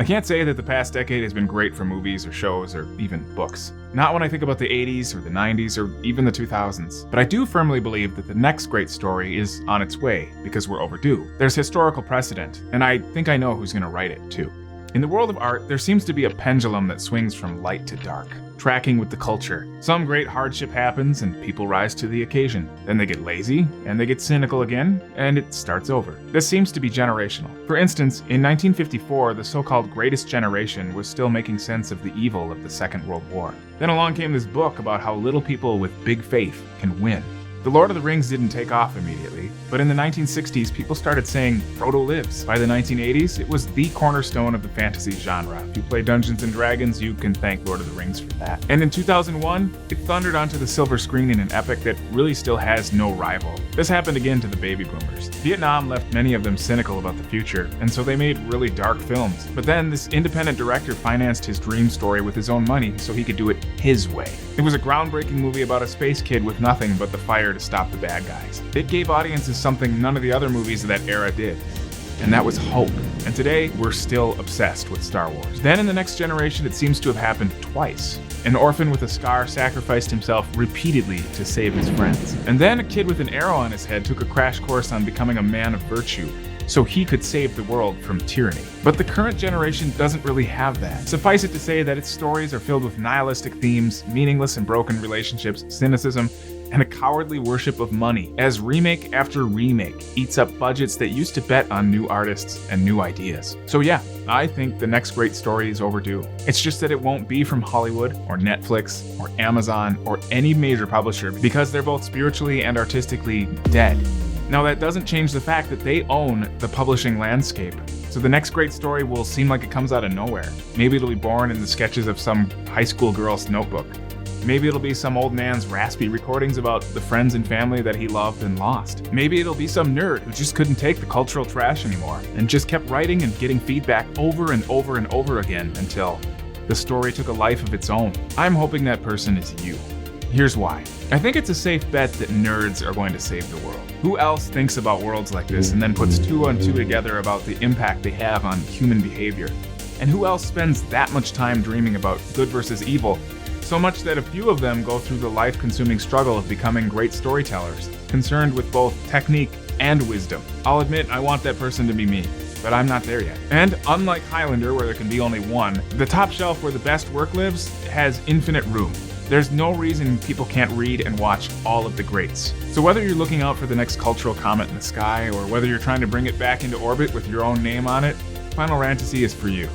I can't say that the past decade has been great for movies or shows or even books. Not when I think about the 80s or the 90s or even the 2000s. But I do firmly believe that the next great story is on its way because we're overdue. There's historical precedent, and I think I know who's going to write it too. In the world of art, there seems to be a pendulum that swings from light to dark, tracking with the culture. Some great hardship happens and people rise to the occasion. Then they get lazy, and they get cynical again, and it starts over. This seems to be generational. For instance, in 1954, the so-called Greatest Generation was still making sense of the evil of the Second World War. Then along came this book about how little people with big faith can win. The Lord of the Rings didn't take off immediately, but in the 1960s, people started saying Frodo lives. By the 1980s, it was the cornerstone of the fantasy genre. If you play Dungeons & Dragons, you can thank Lord of the Rings for that. And in 2001, it thundered onto the silver screen in an epic that really still has no rival. This happened again to the baby boomers. Vietnam left many of them cynical about the future, and so they made really dark films. But then this independent director financed his dream story with his own money so he could do it his way. It was a groundbreaking movie about a space kid with nothing but the fire to stop the bad guys. It gave audiences something none of the other movies of that era did, and that was hope. And today, we're still obsessed with Star Wars. Then in the next generation, it seems to have happened twice. An orphan with a scar sacrificed himself repeatedly to save his friends. And then a kid with an arrow on his head took a crash course on becoming a man of virtue, so he could save the world from tyranny. But the current generation doesn't really have that. Suffice it to say that its stories are filled with nihilistic themes, meaningless and broken relationships, cynicism, and a cowardly worship of money, as remake after remake eats up budgets that used to bet on new artists and new ideas. So yeah, I think the next great story is overdue. It's just that it won't be from Hollywood or Netflix or Amazon or any major publisher because they're both spiritually and artistically dead. Now that doesn't change the fact that they own the publishing landscape. So the next great story will seem like it comes out of nowhere. Maybe it'll be born in the sketches of some high school girl's notebook. Maybe it'll be some old man's raspy recordings about the friends and family that he loved and lost. Maybe it'll be some nerd who just couldn't take the cultural trash anymore and just kept writing and getting feedback over and over and over again until the story took a life of its own. I'm hoping that person is you. Here's why. I think it's a safe bet that nerds are going to save the world. Who else thinks about worlds like this and then puts two and two together about the impact they have on human behavior? And who else spends that much time dreaming about good versus evil? So much that a few of them go through the life-consuming struggle of becoming great storytellers, concerned with both technique and wisdom. I'll admit I want that person to be me, but I'm not there yet. And unlike Highlander, where there can be only one, the top shelf where the best work lives has infinite room. There's no reason people can't read and watch all of the greats. So whether you're looking out for the next cultural comet in the sky, or whether you're trying to bring it back into orbit with your own name on it, Final Fantasy is for you.